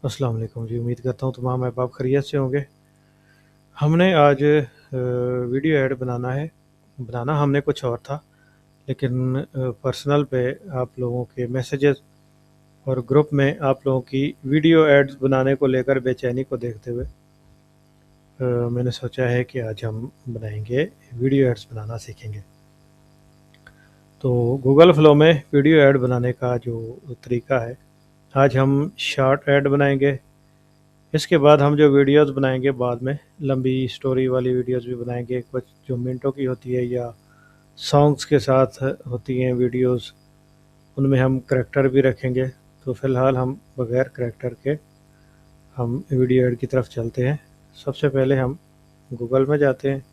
अस्सलाम वालेकुम जी, उम्मीद करता हूँ तमाम अहबाब खैरियत से होंगे। हमने आज वीडियो ऐड बनाना हमने कुछ और था, लेकिन पर्सनल पे आप लोगों के मैसेजेस और ग्रुप में आप लोगों की वीडियो एड्स बनाने को लेकर बेचैनी को देखते हुए मैंने सोचा है कि आज हम बनाएंगे, वीडियो एड्स बनाना सीखेंगे। तो गूगल फ्लो में वीडियो ऐड बनाने का जो तरीका है, आज हम शॉर्ट ऐड बनाएंगे। इसके बाद हम जो वीडियोस बनाएंगे बाद में लंबी स्टोरी वाली वीडियोस भी बनाएंगे, कुछ जो मिनटों की होती है या सॉन्ग्स के साथ होती हैं वीडियोस, उनमें हम करैक्टर भी रखेंगे। तो फ़िलहाल हम बगैर करैक्टर के हम वीडियो ऐड की तरफ चलते हैं। सबसे पहले हम गूगल में जाते हैं।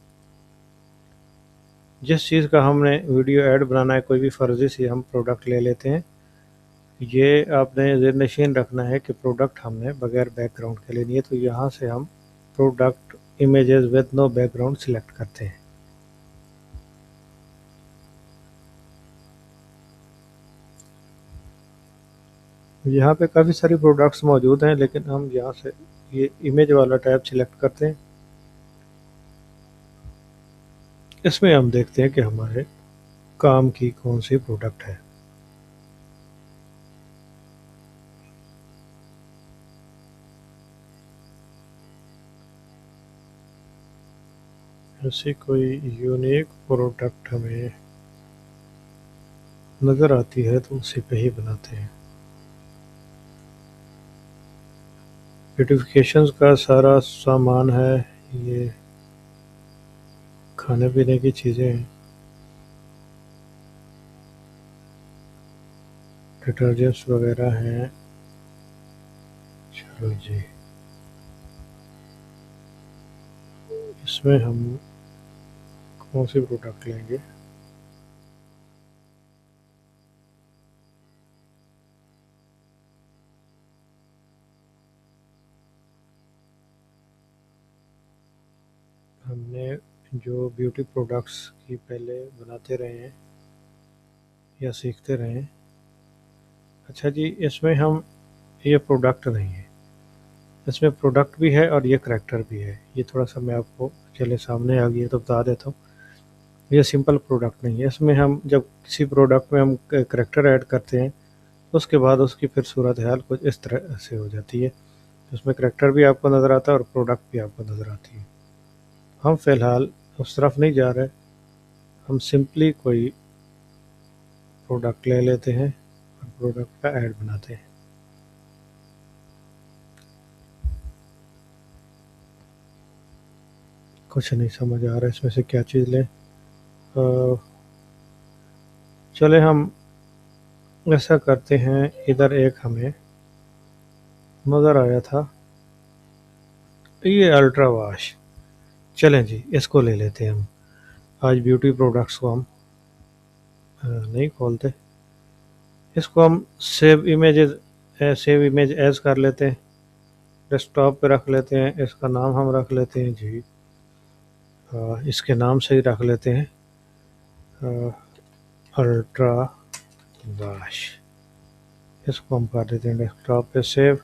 जिस चीज़ का हमने वीडियो ऐड बनाना है, कोई भी फ़र्ज़ी सी हम प्रोडक्ट ले लेते हैं। ये आपने ज़हन-नशीन रखना है कि प्रोडक्ट हमने बगैर बैकग्राउंड के लेनी है, तो यहाँ से हम product images with no background select करते हैं। यहाँ पे काफ़ी सारी प्रोडक्ट्स मौजूद हैं, लेकिन हम यहाँ से ये इमेज वाला टैब सिलेक्ट करते हैं। इसमें हम देखते हैं कि हमारे काम की कौन सी प्रोडक्ट है। ऐसी कोई यूनिक प्रोडक्ट हमें नज़र आती है तो उसी पे ही बनाते हैं। ब्यूटिफिकेशंस का सारा सामान है, ये खाने पीने की चीज़ें हैं, डिटर्जेंट्स वगैरह हैं। चलो जी, इसमें हम कौन सी प्रोडक्ट लेंगे? हमने जो ब्यूटी प्रोडक्ट्स की पहले बनाते रहे हैं या सीखते रहे हैं। अच्छा जी, इसमें हम ये प्रोडक्ट नहीं है, इसमें प्रोडक्ट भी है और ये करैक्टर भी है। ये थोड़ा-सा मैं आपको चलिए सामने आ गई है तो बता देता हूँ। ये सिंपल प्रोडक्ट नहीं है, इसमें हम जब किसी प्रोडक्ट में हम क करैक्टर ऐड करते हैं, तो उसके बाद उसकी फिर सूरत-हाल कुछ इस तरह से हो जाती है। उसमें करैक्टर भी आपको नज़र आता है और प्रोडक्ट भी आपको नज़र आती है। हम फ़िलहाल उस तरफ नहीं जा रहे, हम सिंपली कोई प्रोडक्ट ले लेते हैं और प्रोडक्ट का ऐड बनाते हैं। कुछ नहीं समझ आ रहा है इसमें से क्या चीज़ लें। चलें हम ऐसा करते हैं, इधर एक हमें नज़र आया था, ये अल्ट्रा वॉश। चलें जी, इसको ले लेते हैं हम। आज ब्यूटी प्रोडक्ट्स को हम नहीं खोलते। इसको हम सेव इमेज एज़ कर लेते हैं, डेस्कटॉप पे रख लेते हैं। इसका नाम हम रख लेते हैं जी, इसके नाम से ही रख लेते हैं अल्ट्रा वॉश। इसको हम कर देते हैं डेस्कटॉप पे सेव।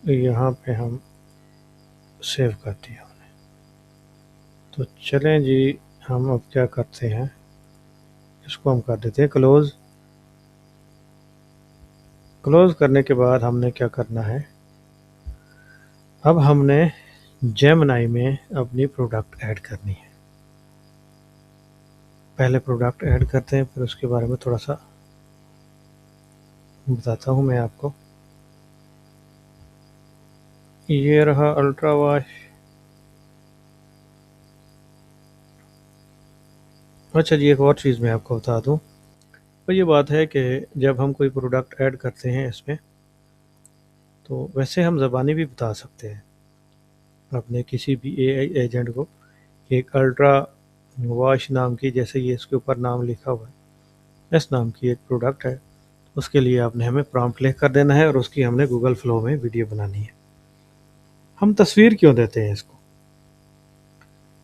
यहाँ पे हम सेव कर दिया हमने। तो चलें जी, हम अब क्या करते हैं, इसको हम कर देते हैं क्लोज़। क्लोज़ करने के बाद हमने क्या करना है, अब हमने जेमिनी में अपनी प्रोडक्ट ऐड करनी है। पहले प्रोडक्ट ऐड करते हैं, फिर उसके बारे में थोड़ा सा बताता हूँ मैं आपको। ये रहा अल्ट्रा वॉश। अच्छा जी, एक और चीज़ मैं आपको बता दूँ, तो ये बात है कि जब हम कोई प्रोडक्ट ऐड करते हैं इसमें, तो वैसे हम ज़बानी भी बता सकते हैं अपने किसी भी एआई एजेंट को। एक अल्ट्रा वॉश नाम की, जैसे ये इसके ऊपर नाम लिखा हुआ है, इस नाम की एक प्रोडक्ट है। उसके लिए आपने हमें प्रॉम्प्ट लिख कर देना है और उसकी हमने गूगल फ्लो में वीडियो बनानी है। हम तस्वीर क्यों देते हैं इसको?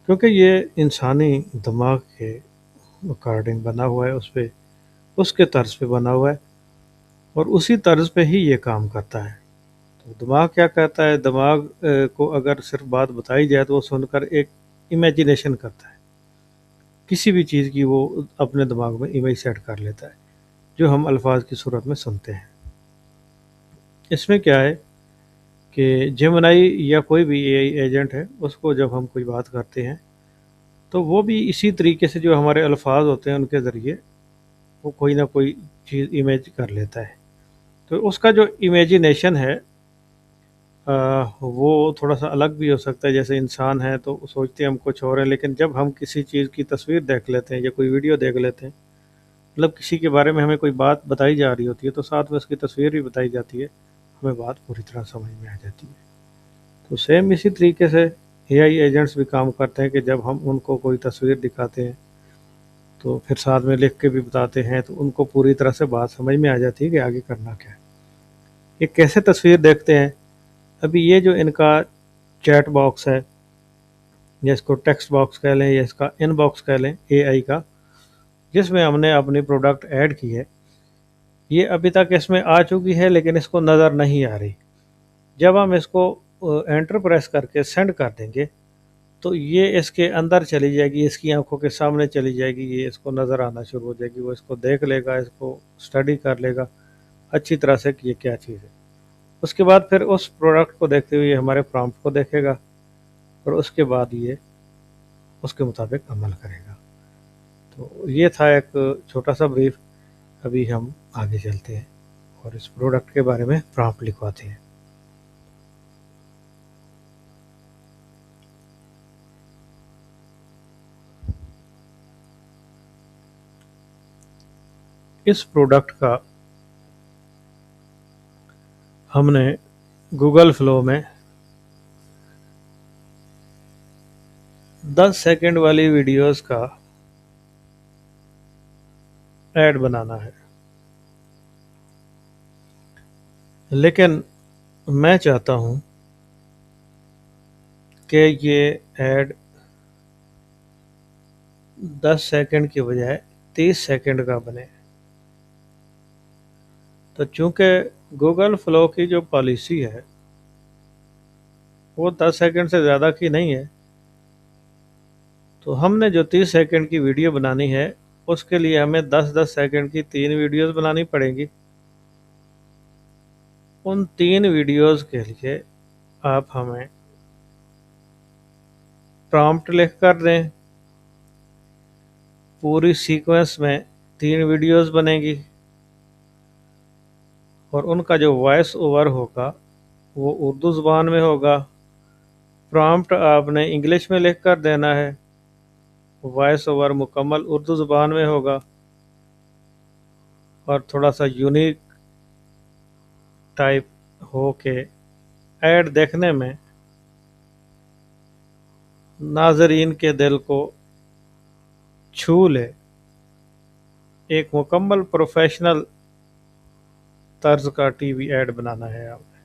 क्योंकि ये इंसानी दिमाग के अकॉर्डिंग बना हुआ है, उस पे उसके तर्ज पे बना हुआ है और उसी तर्ज पे ही ये काम करता है। दिमाग क्या करता है, दिमाग को अगर सिर्फ बात बताई जाए तो वो सुनकर एक इमेजिनेशन करता है, किसी भी चीज़ की वो अपने दिमाग में इमेज सेट कर लेता है जो हम अल्फाज की सूरत में सुनते हैं। इसमें क्या है कि जेमिनी या कोई भी एआई एजेंट है, उसको जब हम कोई बात करते हैं तो वो भी इसी तरीके से जो हमारे अल्फाज होते हैं उनके ज़रिए वो कोई ना कोई चीज़ इमेज कर लेता है। तो उसका जो इमेजिनेशन है वो थोड़ा-सा अलग भी हो सकता है। जैसे इंसान है तो सोचते हम कुछ और हैं, लेकिन जब हम किसी चीज़ की तस्वीर देख लेते हैं या कोई वीडियो देख लेते हैं, मतलब किसी के बारे में हमें कोई बात बताई जा रही होती है तो साथ में उसकी तस्वीर भी बताई जाती है, हमें बात पूरी तरह समझ में आ जाती है। तो सेम इसी तरीके से एआई एजेंट्स भी काम करते हैं कि जब हम उनको कोई तस्वीर दिखाते हैं तो फिर साथ में लिख के भी बताते हैं, तो उनको पूरी तरह से बात समझ में आ जाती है कि आगे करना क्या है। ये कैसे तस्वीर देखते हैं, अभी ये जो इनका चैट बॉक्स है या इसको टेक्स्ट बॉक्स कह लें या इसका इनबॉक्स कह लें एआई का, जिसमें हमने अपनी प्रोडक्ट ऐड की है, ये अभी तक इसमें आ चुकी है लेकिन इसको नज़र नहीं आ रही। जब हम इसको एंटर प्रेस करके सेंड कर देंगे तो ये इसके अंदर चली जाएगी, इसकी आंखों के सामने चली जाएगी, ये इसको नज़र आना शुरू हो जाएगी, वो इसको देख लेगा, इसको स्टडी कर लेगा अच्छी तरह से कि ये क्या चीज़ है। उसके बाद फिर उस प्रोडक्ट को देखते हुए हमारे प्रॉम्प्ट को देखेगा और उसके बाद ये उसके मुताबिक अमल करेगा। तो ये था एक छोटा सा ब्रीफ। अभी हम आगे चलते हैं और इस प्रोडक्ट के बारे में प्रॉम्प्ट लिखवाते हैं। इस प्रोडक्ट का हमने गूगल फ्लो में 10 सेकंड वाली वीडियोस का ऐड बनाना है, लेकिन मैं चाहता हूं कि ये ऐड 10 सेकंड की बजाय 30 सेकंड का बने। तो चूंकि गूगल फ्लो की जो पॉलिसी है वो 10 सेकंड से ज़्यादा की नहीं है, तो हमने जो 30 सेकंड की वीडियो बनानी है उसके लिए हमें 10-10 सेकंड की 3 वीडियोस बनानी पड़ेंगी। उन 3 वीडियोस के लिए आप हमें प्रॉम्प्ट लिख कर दें। पूरी सीक्वेंस में 3 वीडियोस बनेगी और उनका जो वॉइस ओवर होगा वो उर्दू ज़ुबान में होगा। प्रॉम्प्ट आपने इंग्लिश में लिख कर देना है, वॉइस ओवर मुकम्मल उर्दू ज़ुबान में होगा और थोड़ा सा यूनिक टाइप हो के ऐड देखने में नाजरीन के दिल को छू ले। एक मुकम्मल प्रोफेशनल तर्ज का टीवी ऐड बनाना है आपने।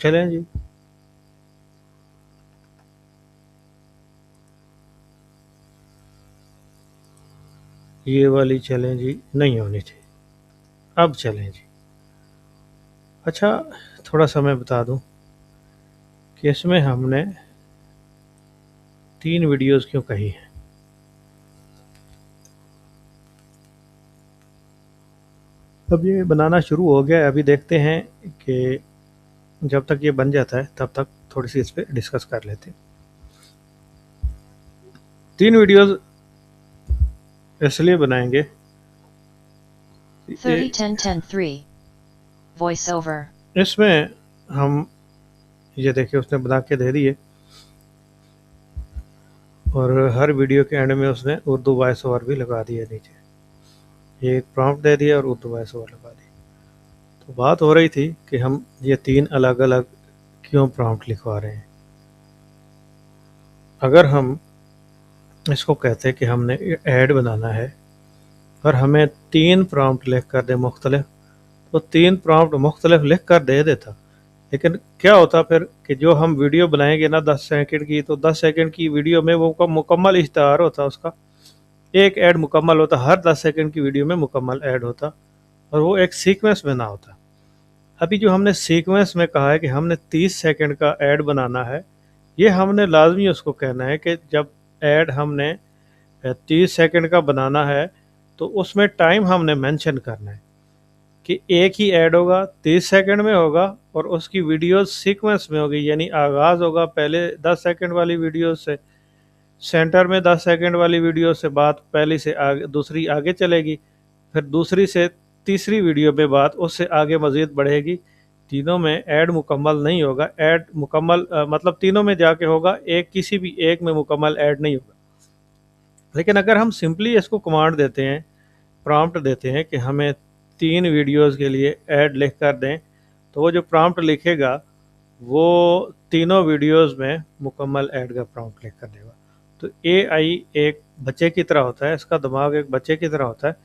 चलें जी। ये वाली चलें जी, नहीं होनी चाहिए। अब चलें जी। अच्छा, थोड़ा सा मैं बता दूं कि इसमें हमने 3 वीडियोस क्यों कही हैं। अब ये बनाना शुरू हो गया है, अभी देखते हैं कि जब तक ये बन जाता है तब तक थोड़ी सी इस पर डिस्कस कर लेते हैं। 3 वीडियोस इसलिए बनाएंगे 30-10-10-3 वॉइस ओवर। इसमें हम ये देखिए उसने बना के दे दिए और हर वीडियो के एंड में उसने उर्दू वॉइस ओवर भी लगा दिया नीचे। ये एक प्रॉम्प्ट दे दिया और उर्दू वॉइस ओवर लगा दी। तो बात हो रही थी कि हम ये 3 अलग अलग क्यों प्रॉम्प्ट लिखवा रहे हैं। अगर हम इसको कहते हैं कि हमने ऐड बनाना है और हमें 3 प्रॉम्प्ट लिख कर दे मुख्तलिफ, तो 3 प्रॉम्प्ट मुख्तलिफ लिख कर दे देता, लेकिन क्या होता फिर कि जो हम वीडियो बनाएंगे ना 10 सेकंड की, तो 10 सेकंड की वीडियो में वो मुकम्मल इश्तहार होता उसका। एक ऐड मुकम्मल होता, हर 10 सेकंड की वीडियो में मुकम्मल ऐड होता और वो एक सीक्वेंस में ना होता। अभी जो हमने सीक्वेंस में कहा है कि हमने 30 सेकंड का ऐड बनाना है, ये हमने लाजमी उसको कहना है कि जब ऐड हमने 30 सेकंड का बनाना है तो उसमें टाइम हमने मेंशन करना है कि एक ही ऐड होगा, 30 सेकंड में होगा और उसकी वीडियो सीक्वेंस में होगी, यानी आगाज़ होगा पहले 10 सेकंड वाली वीडियो से, सेंटर में 10 सेकंड वाली वीडियो से बात पहली से आगे दूसरी आगे चलेगी, फिर दूसरी से तीसरी वीडियो में बात उससे आगे मज़ीद बढ़ेगी। तीनों में ऐड मुकम्मल नहीं होगा, ऐड मुकम्मल मतलब तीनों में जाके होगा, एक किसी भी एक में मुकम्मल ऐड नहीं होगा। लेकिन अगर हम सिंपली इसको कमांड देते हैं, प्रॉम्प्ट देते हैं कि हमें 3 वीडियोज़ के लिए ऐड लिख कर दें, तो वो जो प्रॉम्प्ट लिखेगा वो तीनों वीडियोज़ में मुकम्मल ऐड का प्रॉम्प्ट लिख कर देगा। तो एआई एक बच्चे की तरह होता है, इसका दिमाग एक बच्चे की तरह होता है,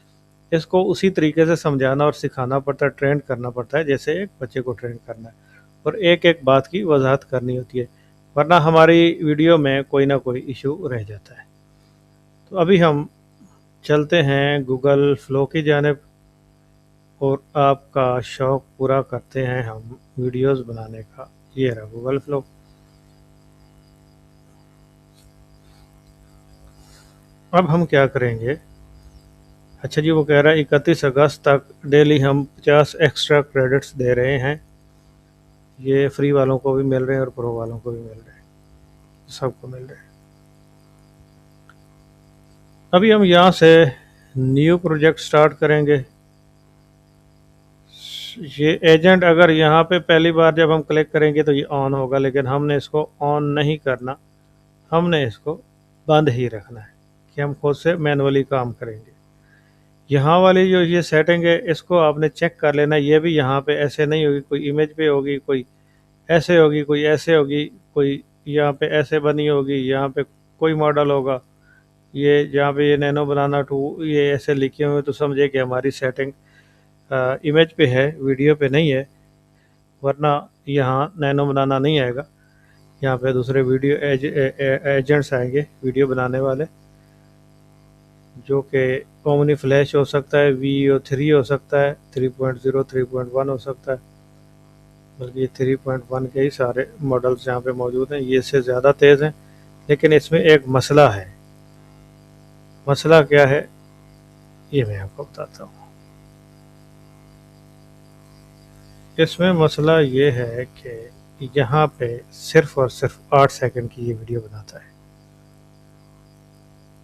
इसको उसी तरीके से समझाना और सिखाना पड़ता है, ट्रेन करना पड़ता है जैसे एक बच्चे को ट्रेन करना है, और एक एक बात की वजाहत करनी होती है, वरना हमारी वीडियो में कोई ना कोई इशू रह जाता है। तो अभी हम चलते हैं गूगल फ्लो की जानिब और आपका शौक़ पूरा करते हैं हम वीडियोस बनाने का। ये रहा गूगल फ्लो। अब हम क्या करेंगे, अच्छा जी वो कह रहा है 31 अगस्त तक डेली हम 50 एक्स्ट्रा क्रेडिट्स दे रहे हैं। ये फ्री वालों को भी मिल रहे हैं और प्रो वालों को भी मिल रहे हैं, सबको मिल रहे हैं। अभी हम यहाँ से न्यू प्रोजेक्ट स्टार्ट करेंगे। ये एजेंट अगर यहाँ पे पहली बार जब हम क्लिक करेंगे तो ये ऑन होगा, लेकिन हमने इसको ऑन नहीं करना, हमने इसको बंद ही रखना है कि हम खुद से मैनुअली काम करेंगे। यहाँ वाली जो ये सेटिंग है इसको आपने चेक कर लेना, ये भी यहाँ पे ऐसे नहीं होगी, कोई इमेज पे होगी, कोई ऐसे होगी, कोई ऐसे होगी, कोई यहाँ पे ऐसे बनी होगी, यहाँ पे कोई मॉडल होगा, ये जहाँ पे ये नैनो बनाना 2 ये ऐसे लिखे हुए, तो समझे कि हमारी सेटिंग इमेज पे है, वीडियो पे नहीं है, वरना यहाँ नैनो बनाना नहीं आएगा। यहाँ पे दूसरे वीडियो एजेंट्स आएंगे वीडियो बनाने वाले, जो कि ओमनी फ्लैश हो सकता है, VO3 हो सकता है, 3.0 3.1 हो सकता है, बल्कि ये 3.1 के ही सारे मॉडल्स यहाँ पे मौजूद हैं। ये इससे ज़्यादा तेज़ हैं, लेकिन इसमें एक मसला है। मसला क्या है ये मैं आपको बताता हूँ। इसमें मसला ये है कि यहाँ पे सिर्फ़ और सिर्फ 8 सेकंड की ये वीडियो बनाता है।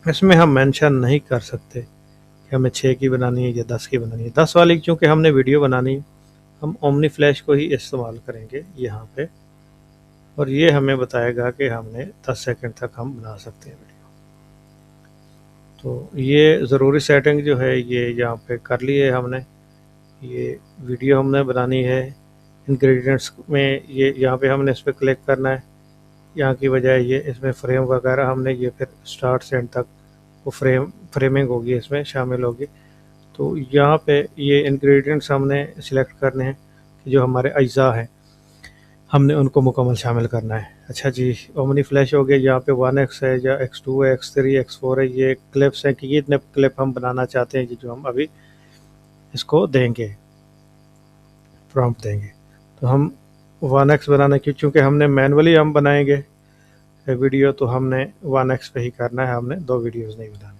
इसमें हम मेंशन नहीं कर सकते कि हमें 6 की बनानी है या 10 की बनानी है। 10 वाली चूँकि हमने वीडियो बनानी है, हम ओमनी फ्लैश को ही इस्तेमाल करेंगे यहाँ पे, और ये हमें बताएगा कि हमने 10 सेकंड तक हम बना सकते हैं वीडियो। तो ये ज़रूरी सेटिंग जो है ये यहाँ पे कर ली है हमने। ये वीडियो हमने बनानी है, इंग्रेडिएंट्स में ये यहाँ पे हमने इस पर क्लिक करना है, यहाँ की बजाय ये इसमें फ्रेम वगैरह हमने ये फिर स्टार्ट से एंड तक वो फ्रेमिंग होगी, इसमें शामिल होगी। तो यहाँ पे ये इंग्रेडिएंट्स हमने सिलेक्ट करने हैं कि जो हमारे अज्जा हैं हमने उनको मुकम्मल शामिल करना है। अच्छा जी, ओमनी फ्लैश हो गया, यहाँ पे 1x है या x2 है, x3 x4 है, ये क्लिप्स हैं कि इतने क्लिप हम बनाना चाहते हैं, जो हम अभी इसको देंगे, प्रॉम्प्ट देंगे। तो हम 1x बनाना, क्योंकि हमने मैनुअली हम बनाएंगे वीडियो, तो हमने 1x पे ही करना है, हमने 2 वीडियोज़ नहीं बनानी।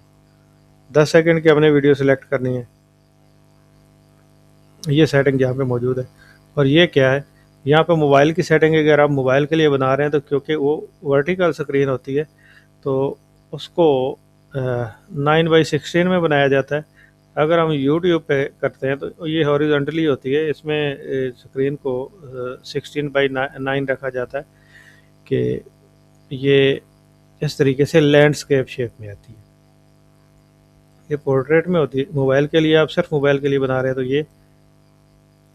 10 सेकंड की हमने वीडियो सिलेक्ट करनी है, ये सेटिंग यहाँ पे मौजूद है। और ये क्या है, यहाँ पे मोबाइल की सेटिंग है। अगर आप मोबाइल के लिए बना रहे हैं तो क्योंकि वो वर्टिकल स्क्रीन होती है तो उसको 9:16 में बनाया जाता है। अगर हम यूट्यूब पे करते हैं तो ये हॉरिजॉन्टली होती है, इसमें स्क्रीन को 16:9 रखा जाता है कि ये इस तरीके से लैंडस्केप शेप में आती है। ये पोर्ट्रेट में होती है। मोबाइल के लिए, आप सिर्फ मोबाइल के लिए बना रहे हैं तो ये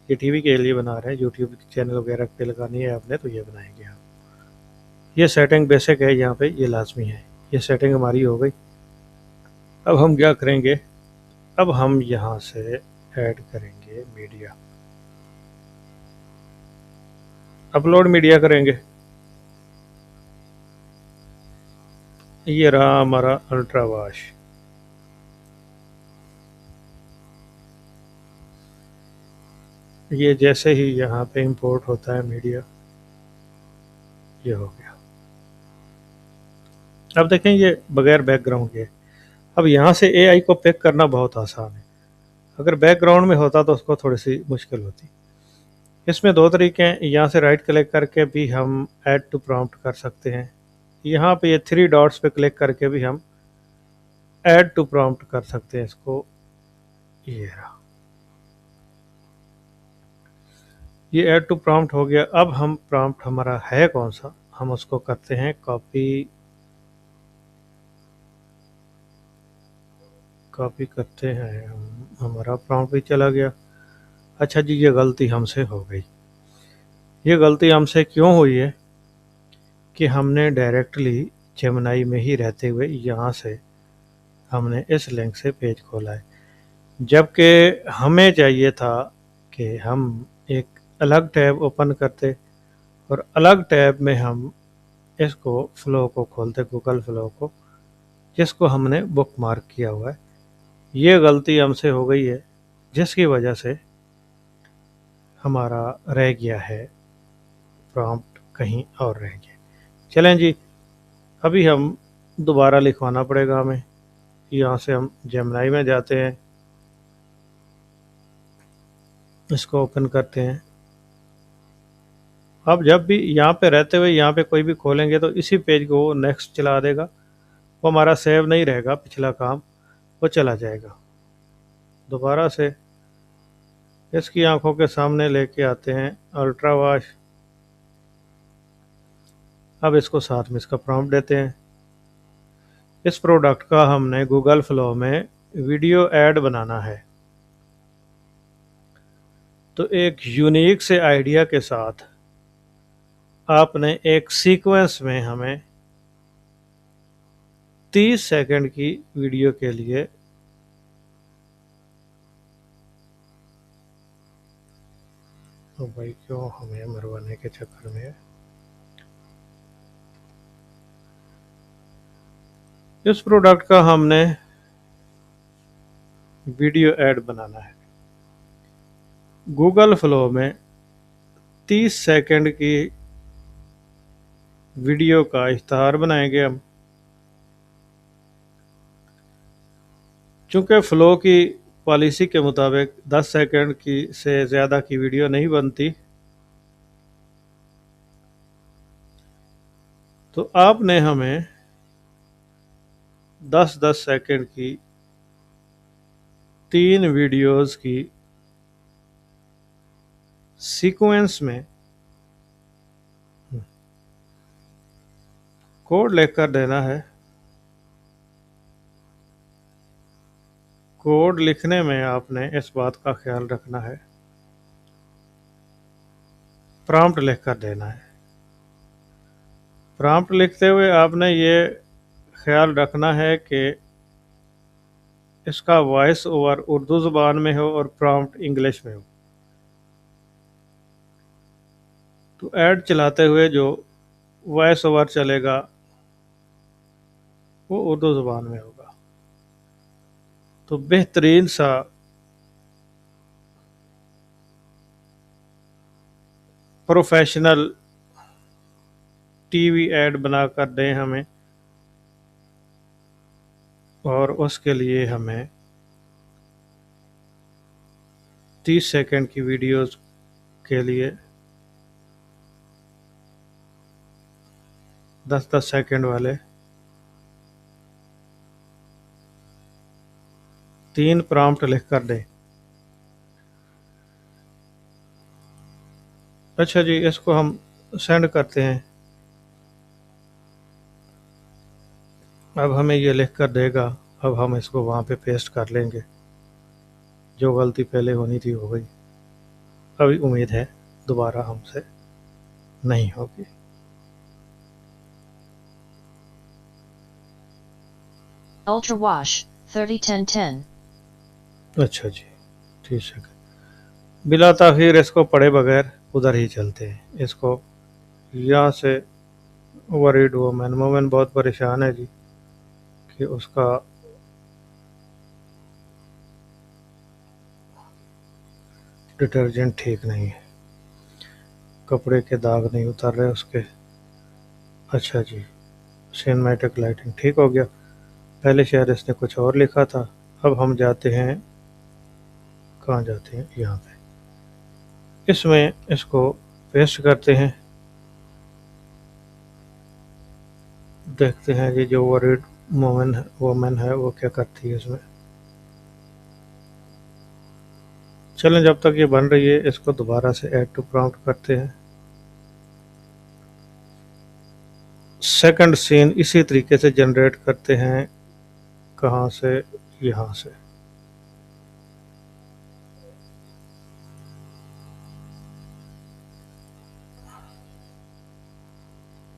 टीवी के लिए बना रहे हैं, यूट्यूब चैनल वगैरह पे लगानी है आपने तो ये बनाएंगे आप। ये सेटिंग बेसिक है, यहाँ पे ये लाजमी है। ये सेटिंग हमारी हो गई। अब हम क्या करेंगे, अब हम यहाँ से ऐड करेंगे मीडिया, अपलोड मीडिया करेंगे। ये रहा हमारा अल्ट्रा वाश। ये जैसे ही यहाँ पे इंपोर्ट होता है मीडिया, ये हो गया। अब देखें ये बगैर बैकग्राउंड के। अब यहाँ से एआई को पिक करना बहुत आसान है। अगर बैकग्राउंड में होता तो उसको थोड़ी सी मुश्किल होती। इसमें दो तरीके हैं, यहाँ से राइट क्लिक करके भी हम ऐड टू प्रॉम्प्ट कर सकते हैं, यहाँ पे ये थ्री डॉट्स पे क्लिक करके भी हम ऐड टू प्रॉम्प्ट कर सकते हैं इसको। ये रहा, ये ऐड टू प्रॉम्प्ट हो गया। अब हम प्रॉम्प्ट हमारा है कौन सा, हम उसको करते हैं कॉपी। कॉपी करते हैं हम, हमारा प्रॉम्प्ट भी चला गया। अच्छा जी, ये गलती हमसे हो गई। ये गलती हमसे क्यों हुई है कि हमने डायरेक्टली जेमिनी में ही रहते हुए यहाँ से हमने इस लिंक से पेज खोला है, जबकि हमें चाहिए था कि हम एक अलग टैब ओपन करते और अलग टैब में हम इसको फ्लो को खोलते, गूगल फ्लो को, जिसको हमने बुक मार्क किया हुआ है। ये गलती हमसे हो गई है, जिसकी वजह से हमारा रह गया है प्रॉम्प्ट कहीं और रह गया। चलें जी, अभी हम दोबारा लिखवाना पड़ेगा हमें। यहाँ से हम जेमिनी में जाते हैं, इसको ओपन करते हैं। अब जब भी यहाँ पे रहते हुए यहाँ पे कोई भी खोलेंगे तो इसी पेज को वो नेक्स्ट चला देगा, वो हमारा सेव नहीं रहेगा, पिछला काम वो चला जाएगा। दोबारा से इसकी आंखों के सामने लेके आते हैं अल्ट्रा वॉश। अब इसको साथ में इसका प्रॉम्प्ट देते हैं। इस प्रोडक्ट का हमने गूगल फ्लो में वीडियो ऐड बनाना है, तो एक यूनिक से आइडिया के साथ आपने एक सीक्वेंस में हमें 30 सेकंड की वीडियो के लिए तो भाई क्यों हमें मरवाने के चक्कर में इस प्रोडक्ट का हमने वीडियो ऐड बनाना है। गूगल फ्लो में 30 सेकंड की वीडियो का इश्तहार बनाएंगे हम। चूँकि फ़्लो की पॉलिसी के मुताबिक 10 सेकंड की से ज़्यादा की वीडियो नहीं बनती, तो आपने हमें 10-10 सेकंड की 3 वीडियोस की सीक्वेंस में कोड लिखकर देना है। कोड लिखने में आपने इस बात का ख्याल रखना है, प्रॉम्प्ट लिखकर देना है। प्रॉम्प्ट लिखते हुए आपने ये ख्याल रखना है कि इसका वॉइस ओवर उर्दू ज़ुबान में हो और प्रॉम्प्ट इंग्लिश में हो। तो ऐड चलाते हुए जो वॉइस ओवर चलेगा वो उर्दू ज़ुबान में होगा। तो बेहतरीन सा प्रोफेशनल टीवी ऐड बना कर दें हमें, और उसके लिए हमें 30 सेकंड की वीडियोस के लिए 10-10 सेकंड वाले 3 प्रॉम्प्ट लिख कर दें। अच्छा जी, इसको हम सेंड करते हैं। अब हमें ये लिख कर देगा, अब हम इसको वहाँ पे पेस्ट कर लेंगे। जो गलती पहले होनी थी हो गई, अभी उम्मीद है दोबारा हमसे नहीं होगी। Ultra Wash 30-10-10. अच्छा जी, ठीक है। बिला ताखीर इसको पढ़े बगैर उधर ही चलते हैं। इसको यहाँ से वरीड वोमेन वोमेन बहुत परेशान है जी कि उसका डिटर्जेंट ठीक नहीं है, कपड़े के दाग नहीं उतर रहे उसके। अच्छा जी, सिनेमैटिक लाइटिंग ठीक हो गया। पहले शायद इसने कुछ और लिखा था। अब हम जाते हैं, कहाँ जाते हैं, यहाँ पे इसमें इसको पेस्ट करते हैं। देखते हैं जी जो वरीड वोमेन है वो क्या करती है इसमें। चलें, जब तक ये बन रही है इसको दोबारा से ऐड टू प्रॉम्प्ट करते हैं। सेकंड सीन इसी तरीके से जनरेट करते हैं। कहाँ से, यहाँ से।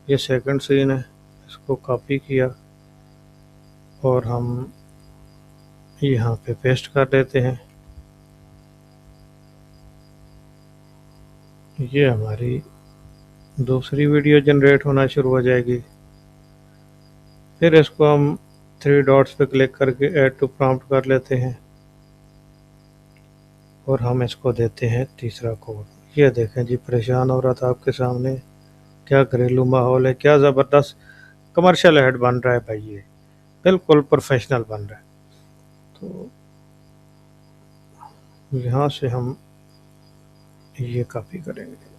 ये सेकंड सीन है, इसको कॉपी किया और हम यहाँ पे पेस्ट कर देते हैं। ये हमारी दूसरी वीडियो जनरेट होना शुरू हो जाएगी। फिर इसको हम 3 डॉट्स पे क्लिक करके ऐड टू प्रॉम्प्ट कर लेते हैं और हम इसको देते हैं तीसरा कोड। ये देखें जी, परेशान औरत आपके सामने। क्या घरेलू माहौल है, क्या ज़बरदस्त कमर्शियल ऐड बन रहा है भाई, ये बिल्कुल प्रोफेशनल बन रहा है। तो यहाँ से हम ये कॉपी करेंगे।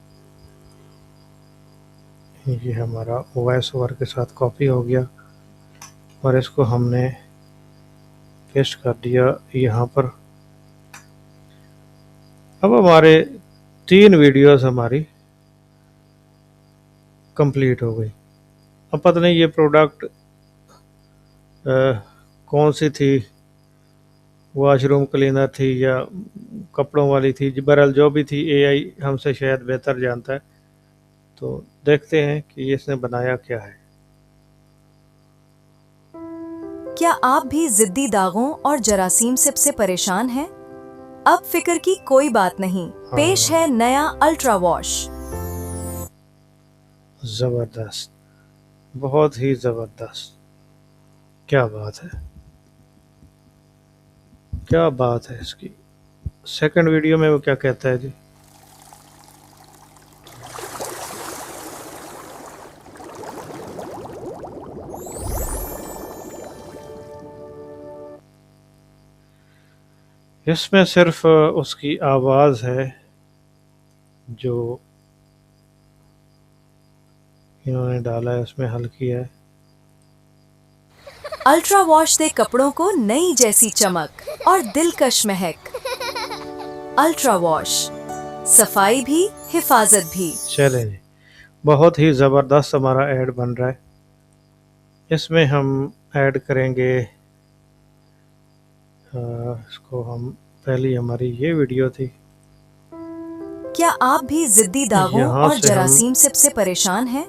ये हमारा वॉइस ओवर के साथ कॉपी हो गया और इसको हमने पेस्ट कर दिया यहाँ पर। अब हमारे 3 वीडियोस हमारी कंप्लीट हो गई। अब पता नहीं ये प्रोडक्ट कौन सी थी, वॉशरूम क्लीनर थी या कपड़ों वाली थी, बहरहाल जो भी थी, एआई हमसे शायद बेहतर जानता है। तो देखते हैं कि इसने बनाया क्या है। क्या आप भी जिद्दी दागों और जरासीम से परेशान हैं? अब फिक्र की कोई बात नहीं, पेश है नया अल्ट्रा वॉश। ज़बरदस्त, बहुत ही ज़बरदस्त। क्या बात है, क्या बात है इसकी। सेकंड वीडियो में वो क्या कहता है जी। इसमें सिर्फ उसकी आवाज़ है जो इन्होंने डाला है, उसमें हल्की है। अल्ट्रा वॉश दे कपड़ों को नई जैसी चमक और दिलकश महक। अल्ट्रा वॉश, सफाई भी हिफाजत भी। चलें जी, बहुत ही ज़बरदस्त हमारा ऐड बन रहा है। इसमें हम ऐड करेंगे इसको हम, पहली हमारी ये वीडियो थी। क्या आप भी जिद्दी दागों यहाँ और से हम जरासीम से परेशान हैं?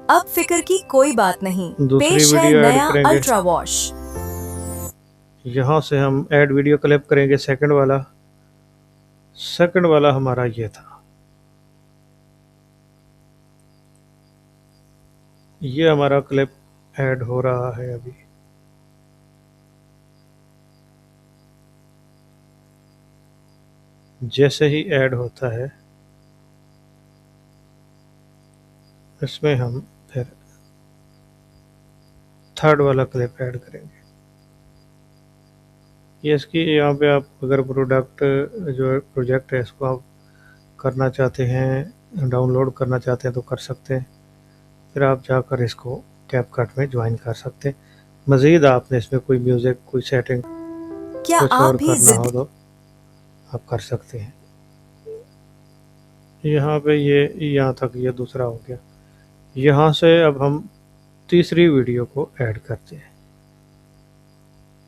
अब फिक्र की कोई बात नहीं, दूसरी पेश है वीडियो ऐड नया करेंगे। Ultra wash. यहाँ से हम ऐड वीडियो क्लिप करेंगे। सेकंड वाला हमारा ये था। ये हमारा क्लिप ऐड हो रहा है अभी। जैसे ही ऐड होता है इसमें हम फिर थर्ड वाला क्लिप ऐड करेंगे। ये इसकी यहाँ पे आप अगर प्रोजेक्ट है इसको आप करना चाहते हैं, डाउनलोड करना चाहते हैं तो कर सकते हैं। फिर आप जाकर इसको कैपकट में ज्वाइन कर सकते हैं। मज़ीद आपने इसमें कोई म्यूज़िक, कोई सेटिंग, क्या कुछ आप और भी करना हो तो आप कर सकते हैं। यहाँ पे ये यहाँ तक ये दूसरा हो गया। यहाँ से अब हम तीसरी वीडियो को ऐड करते हैं।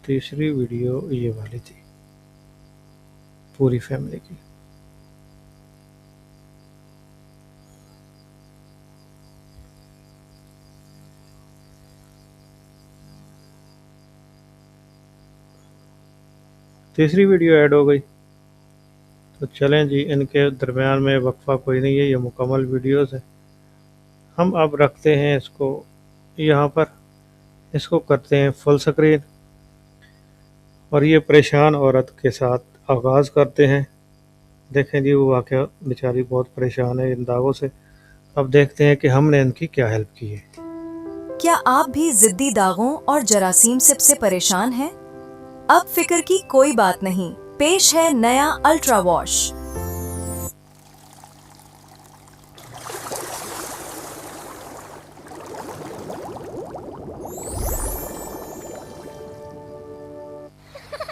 तीसरी वीडियो ये वाली थी, पूरी फैमिली की। तीसरी वीडियो ऐड हो गई। तो चलें जी, इनके दरमियान में वक्फा कोई नहीं है, ये मुकम्मल वीडियोस है। हम अब रखते हैं इसको यहाँ पर, इसको करते हैं फुल स्क्रीन और ये परेशान औरत के साथ आगाज़ करते हैं। देखें जी, वो वाक़या बेचारी बहुत परेशान है इन दागों से। अब देखते हैं कि हमने इनकी क्या हेल्प की है। क्या आप भी जिद्दी दागों और जरासीम से परेशान हैं? अब फिक्र की कोई बात नहीं, पेश है नया अल्ट्रा वॉश।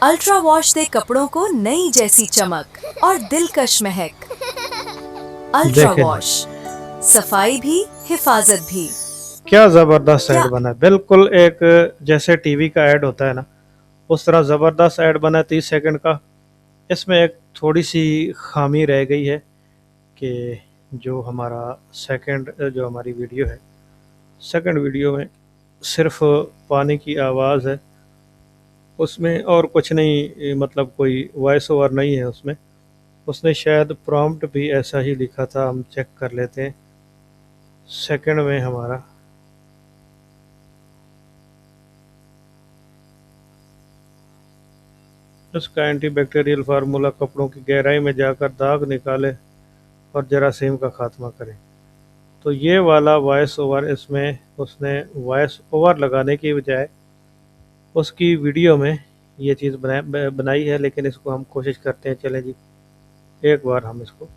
अल्ट्रा वॉश दे कपड़ों को नई जैसी चमक और दिलकश महक। अल्ट्रा देखें जी, वॉश, सफाई भी हिफाजत भी। क्या ज़बरदस्त क्या ऐड बना है। बिल्कुल एक जैसे टीवी का ऐड होता है ना, उस तरह ज़बरदस्त ऐड बना है 30 सेकंड का। इसमें एक थोड़ी-सी ख़ामी रह गई है कि जो हमारा जो हमारी वीडियो है, सेकंड वीडियो में सिर्फ़ पानी की आवाज़ है। उसमें और कुछ नहीं, मतलब कोई वॉइस ओवर नहीं है उसमें। उसने शायद प्रॉम्प्ट भी ऐसा ही लिखा था, हम चेक कर लेते हैं। सेकंड में हमारा इसका एंटीबैक्टीरियल फार्मूला कपड़ों की गहराई में जाकर दाग निकाले और जरासीम का खात्मा करे। तो ये वाला वॉइस ओवर, इसमें उसने वॉइस ओवर लगाने की बजाय उसकी वीडियो में ये चीज़ बनाई है। लेकिन इसको हम कोशिश करते हैं, चलें जी, एक बार हम इसको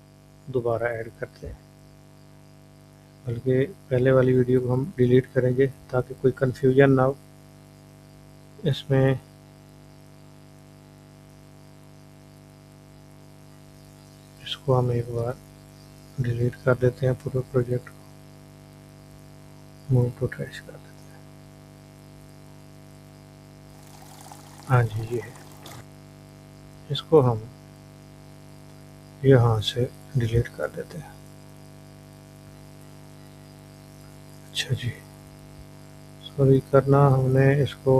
दोबारा ऐड करते हैं। बल्कि पहले वाली वीडियो को हम डिलीट करेंगे ताकि कोई कन्फ्यूजन ना हो इसमें। इसको हम एक बार डिलीट कर देते हैं, पूरे प्रोजेक्ट को मूव टू ट्रैश कर देते हैं। हाँ जी, ये है। इसको हम यहाँ से डिलीट कर देते हैं। अच्छा जी, सॉरी करना हमने इसको।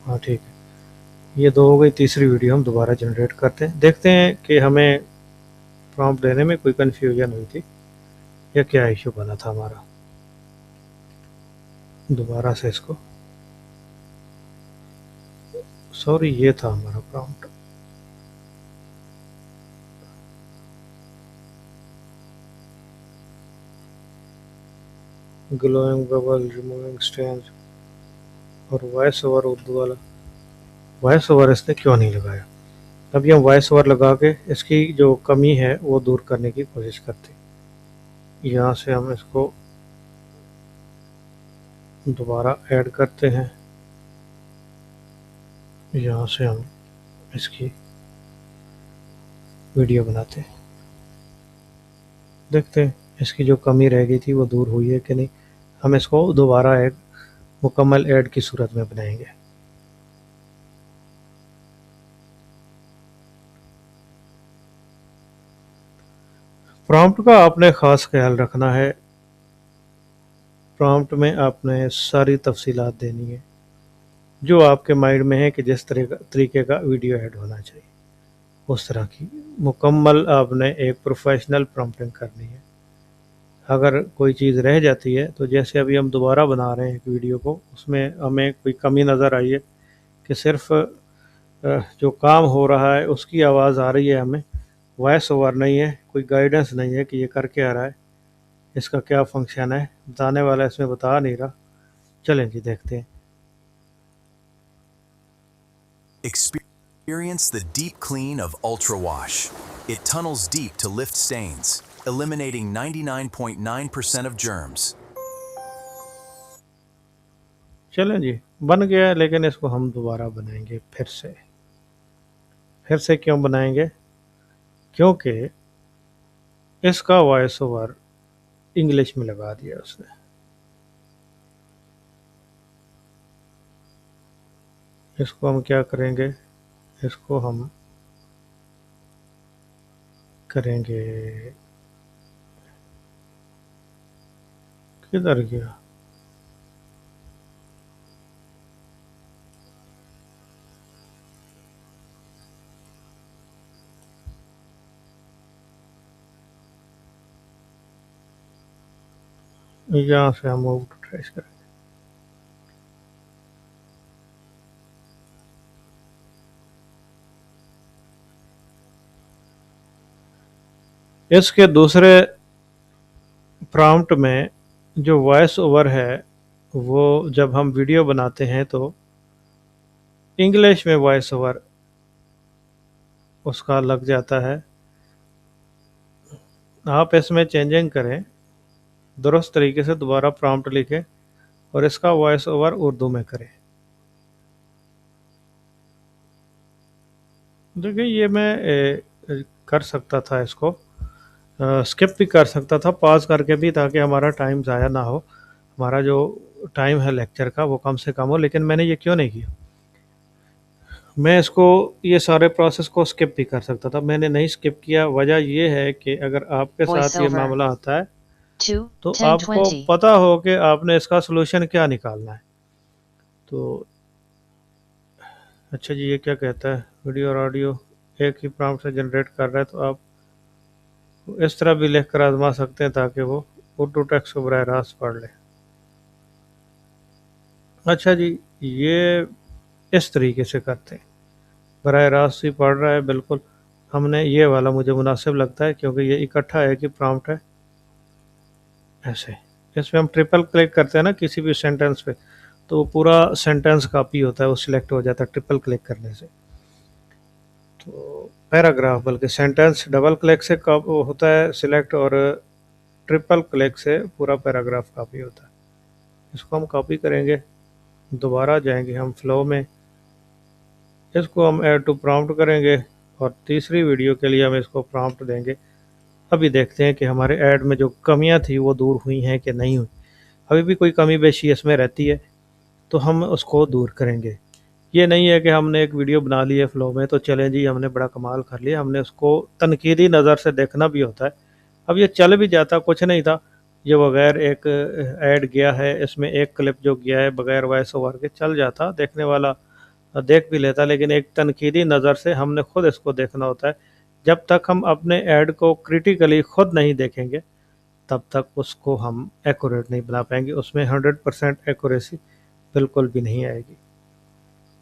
हाँ ठीक है, ये दो हो गई। तीसरी वीडियो हम दोबारा जनरेट करते हैं, देखते हैं कि हमें प्रॉम्प्ट देने में कोई कन्फ्यूजन हुई थी या क्या इशू बना था हमारा। दोबारा से इसको, सॉरी ये था हमारा prompt. Glowing bubble, removing stains और वॉइस ओवर उर्दू वाला। वॉइस ओवर इसने क्यों नहीं लगाया? अभी हम वॉइस ओवर लगा के इसकी जो कमी है वो दूर करने की कोशिश करते हैं। यहाँ से हम इसको दोबारा ऐड करते हैं। यहाँ से हम इसकी वीडियो बनाते हैं, देखते हैं इसकी जो कमी रह गई थी वो दूर हुई है कि नहीं। हम इसको दोबारा एक मुकम्मल ऐड की सूरत में बनाएंगे। प्रॉम्प्ट का आपने ख़ास ख्याल रखना है। प्रॉम्प्ट में आपने सारी तफसीलात देनी है जो आपके माइंड में है कि जिस तरीके का वीडियो ऐड होना चाहिए, उस तरह की मुकम्मल आपने एक प्रोफेशनल प्रॉम्प्टिंग करनी है। अगर कोई चीज़ रह जाती है, तो जैसे अभी हम दोबारा बना रहे हैं एक वीडियो को, उसमें हमें कोई कमी नज़र आई है कि सिर्फ जो काम हो रहा है उसकी आवाज़ आ रही है, हमें वॉइस ओवर नहीं है, कोई गाइडेंस नहीं है कि ये करके आ रहा है, इसका क्या फंक्शन है, बताने वाला इसमें बता नहीं रहा। चलें जी, देखते हैं। Experience the deep clean of Ultra Wash. It tunnels deep to lift stains, eliminating 99.9% of germs. चलें जी, बन गया है, लेकिन इसको हम दोबारा बनाएंगे फिर से। फिर से क्यों बनाएंगे? क्योंकि इसका वॉइस ओवर इंग्लिश में लगा दिया उसने। इसको हम क्या करेंगे, इसको हम करेंगे, किधर गया? यहाँ से हम मूव टू ट्रेस करेंगे। इसके दूसरे प्रॉम्प्ट में जो वॉइस ओवर है वो जब हम वीडियो बनाते हैं तो इंग्लिश में वॉइस ओवर उसका लग जाता है। आप इसमें चेंजिंग करें, दुरुस्त तरीके से दोबारा प्रॉम्प्ट लिखें और इसका वॉइस ओवर उर्दू में करें। देखिए ये मैं कर सकता था, इसको स्किप भी कर सकता था, पॉज करके भी, ताकि हमारा टाइम ज़ाया ना हो, हमारा जो टाइम है लेक्चर का वो कम से कम हो। लेकिन मैंने ये क्यों नहीं किया, मैं इसको ये सारे प्रोसेस को स्किप भी कर सकता था, मैंने नहीं स्किप किया। वजह ये है कि अगर आपके साथ ये Voiceover. मामला आता है 2, तो 10, आपको 20. पता हो कि आपने इसका सोल्यूशन क्या निकालना है। तो अच्छा जी, ये क्या कहता है, वीडियो और ऑडियो एक ही प्रॉम्प्ट से जनरेट कर रहा है, तो आप इस तरह भी लिख कर आजमा सकते हैं ताकि वो उर्दू टेक्स्ट को बराह रास्त पढ़ ले। अच्छा जी, ये इस तरीके से करते हैं, बराह रास्त ही पढ़ रहा है बिल्कुल। हमने ये वाला मुझे मुनासिब लगता है क्योंकि ये इकट्ठा है कि प्रॉम्प्ट है। ऐसे इसमें हम ट्रिपल क्लिक करते हैं ना किसी भी सेंटेंस पे, तो वो पूरा सेंटेंस कॉपी होता है, वो सिलेक्ट हो जाता है ट्रिपल क्लिक करने से। तो पैराग्राफ, बल्कि सेंटेंस डबल क्लिक से होता है सिलेक्ट, और ट्रिपल क्लिक से पूरा पैराग्राफ कॉपी होता है। इसको हम कॉपी करेंगे, दोबारा जाएंगे हम फ्लो में, इसको हम ऐड टू प्रॉम्प्ट करेंगे और तीसरी वीडियो के लिए हम इसको प्रॉम्प्ट देंगे। अभी देखते हैं कि हमारे ऐड में जो कमियां थी वो दूर हुई हैं कि नहीं हुई। अभी भी कोई कमी बेशी इसमें रहती है तो हम उसको दूर करेंगे। ये नहीं है कि हमने एक वीडियो बना ली है फ्लो में तो चलें जी हमने बड़ा कमाल कर लिया, हमने उसको तनकीदी नज़र से देखना भी होता है। अब ये चल भी जाता, कुछ नहीं था, ये बगैर एक ऐड गया है, इसमें एक क्लिप जो गया है बगैर वॉइस ओवर के चल जाता, देखने वाला देख भी लेता, लेकिन एक तनकीदी नज़र से हमने खुद इसको देखना होता है। जब तक हम अपने ऐड को क्रिटिकली खुद नहीं देखेंगे तब तक उसको हम एक्यूरेट नहीं बना पाएंगे, उसमें 100% एक्यूरेसी बिल्कुल भी नहीं आएगी।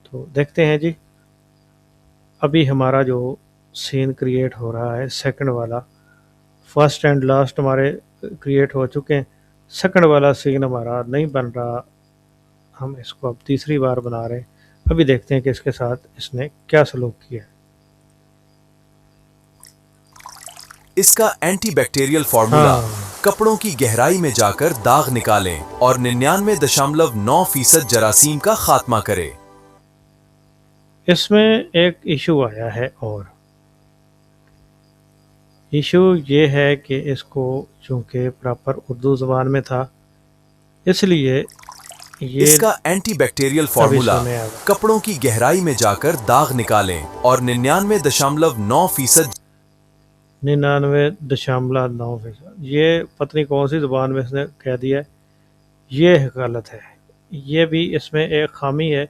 तो देखते हैं जी, अभी हमारा जो सीन क्रिएट हो रहा है सेकंड वाला, फर्स्ट एंड लास्ट हमारे क्रिएट हो चुके हैं, सेकंड वाला सीन हमारा नहीं बन रहा, हम इसको अब तीसरी बार बना रहे हैं। अभी देखते हैं कि इसके साथ इसने क्या सलूक किया है। इसका एंटीबैक्टीरियल फार्मूला हाँ, कपड़ों की गहराई में जाकर दाग निकालें और 99.9% जरासीम का खात्मा करे। इसमें एक इशू आया है, और इशू ये है कि इसको चूँकि प्रॉपर उर्दू ज़बान में था इसलिए ये इसका एंटीबैक्टीरियल अभी फार्मूला सुने आगा। कपड़ों की गहराई में जाकर दाग निकालें और 99.9% 99.9%, ये पत्नी कौन सी ज़ुबान में इसने कह दिया है, ये गलत है। ये भी इसमें एक खामी है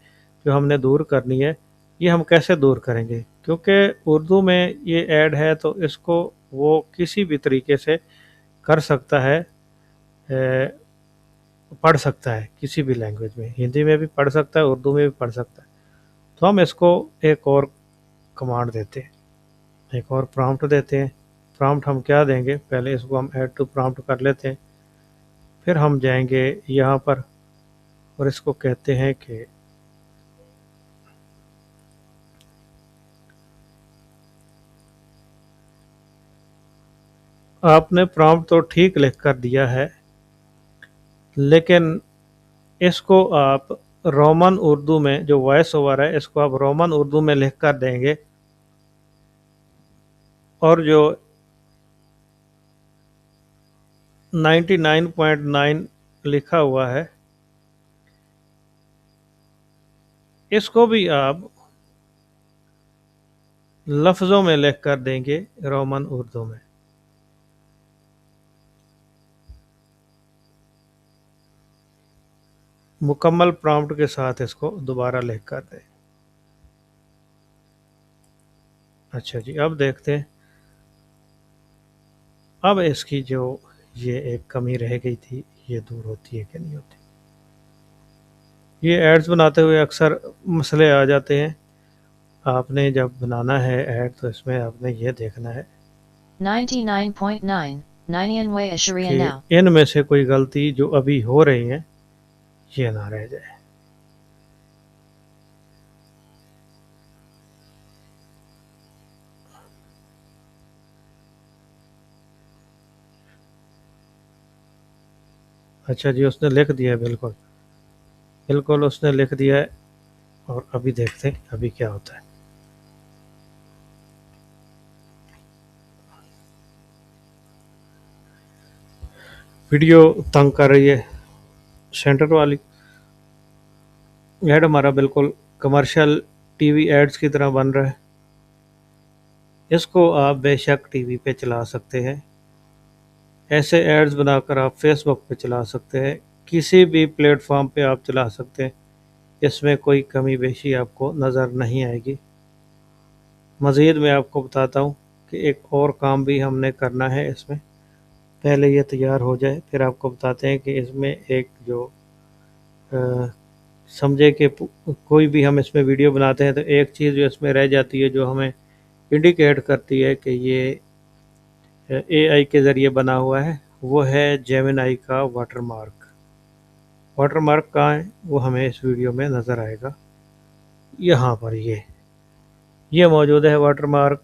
जो हमने दूर करनी है। ये हम कैसे दूर करेंगे, क्योंकि उर्दू में ये ऐड है तो इसको वो किसी भी तरीके से कर सकता है, पढ़ सकता है किसी भी लैंग्वेज में, हिंदी में भी पढ़ सकता है, उर्दू में भी पढ़ सकता है। तो हम इसको एक और कमांड देते हैं, एक और प्रॉम्प्ट देते हैं। प्रॉम्प्ट हम क्या देंगे, पहले इसको हम ऐड टू प्रॉम्प्ट कर लेते हैं, फिर हम जाएंगे यहाँ पर और इसको कहते हैं कि आपने प्रॉम्प्ट तो ठीक लिख कर दिया है, लेकिन इसको आप रोमन उर्दू में, जो वॉइस ओवर है इसको आप रोमन उर्दू में लिख कर देंगे, और जो 99.9 लिखा हुआ है इसको भी आप लफ्ज़ों में लिख कर देंगे रोमन उर्दू में। मुकम्मल प्रॉम्प्ट के साथ इसको दोबारा लिख कर दें। अच्छा जी, अब देखते हैं अब इसकी जो ये एक कमी रह गई थी ये दूर होती है कि नहीं होती। ये एड्स बनाते हुए अक्सर मसले आ जाते हैं। आपने जब बनाना है ऐड तो इसमें आपने ये देखना है 99.9, 99 Asheria कि now. इनमें से कोई गलती जो अभी हो रही है ये ना रह जाए। अच्छा जी, उसने लिख दिया है, बिल्कुल बिल्कुल उसने लिख दिया है। और अभी देखते हैं अभी क्या होता है। वीडियो तंग कर रही है, सेंटर वाली ऐड हमारा बिल्कुल कमर्शियल टीवी एड्स की तरह बन रहा है। इसको आप बेशक टीवी पे चला सकते हैं, ऐसे एड्स बनाकर आप फेसबुक पे चला सकते हैं, किसी भी प्लेटफॉर्म पे आप चला सकते हैं। इसमें कोई कमी बेशी आपको नज़र नहीं आएगी। मज़ीद मैं आपको बताता हूँ कि एक और काम भी हमने करना है इसमें। पहले ये तैयार हो जाए फिर आपको बताते हैं कि इसमें एक जो समझे कि कोई भी हम इसमें वीडियो बनाते हैं तो एक चीज़ जो इसमें रह जाती है जो हमें इंडिकेट करती है कि ये एआई के ज़रिए बना हुआ है, वो है जेमिनी का वाटरमार्क। वाटरमार्क कहाँ है वो हमें इस वीडियो में नज़र आएगा। यहाँ पर ये मौजूद है वाटरमार्क,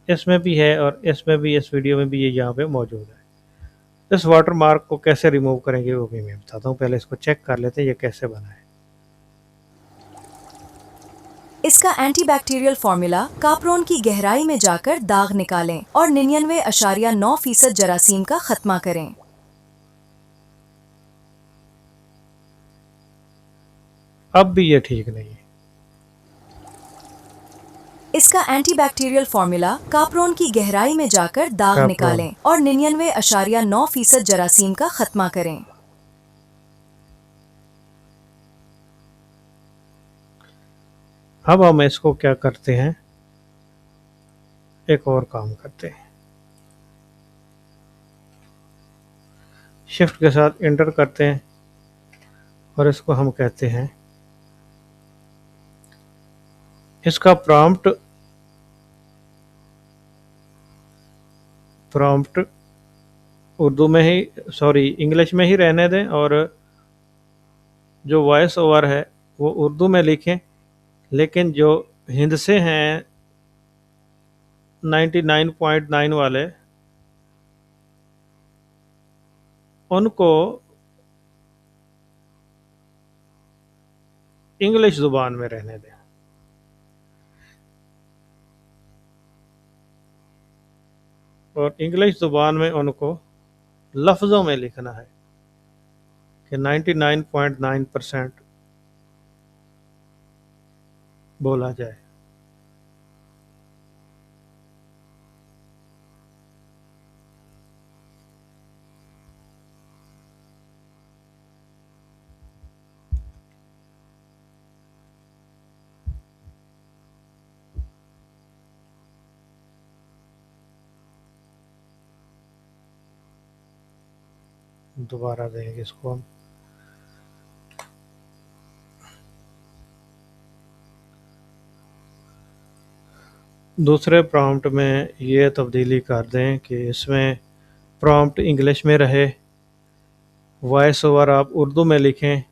इसमें भी है और इसमें भी, इस वीडियो में भी ये यहाँ पे मौजूद है। इस वाटरमार्क को कैसे रिमूव करेंगे वो भी मैं बताता हूँ। पहले इसको चेक कर लेते हैं ये कैसे बना है। इसका एंटीबैक्टीरियल फॉर्मूला काप्रोन की गहराई में जाकर दाग निकालें और 99.9% जरासीम का खत्मा करें। अब भी ये ठीक नहीं है। इसका एंटीबैक्टीरियल फॉर्मूला काप्रोन की गहराई में जाकर दाग काप्रोन। निकालें और 99.9% जरासीम का खत्मा करें। अब हम इसको क्या करते हैं, एक और काम करते हैं। शिफ्ट के साथ इंटर करते हैं और इसको हम कहते हैं, इसका प्रॉम्प्ट उर्दू में ही, सॉरी इंग्लिश में ही रहने दें और जो वॉइस ओवर है वो उर्दू में लिखें। लेकिन जो हिंद से हैं 99.9 वाले, उनको इंग्लिश ज़ुबान में रहने दें। और इंग्लिश ज़ुबान में उनको लफ्ज़ों में लिखना है कि 99.9% बोला जाए। दोबारा देंगे इसको हम। दूसरे प्रॉम्प्ट में ये तब्दीली कर दें कि इसमें प्रॉम्प्ट इंग्लिश में रहे, वॉइस ओवर आप उर्दू में लिखें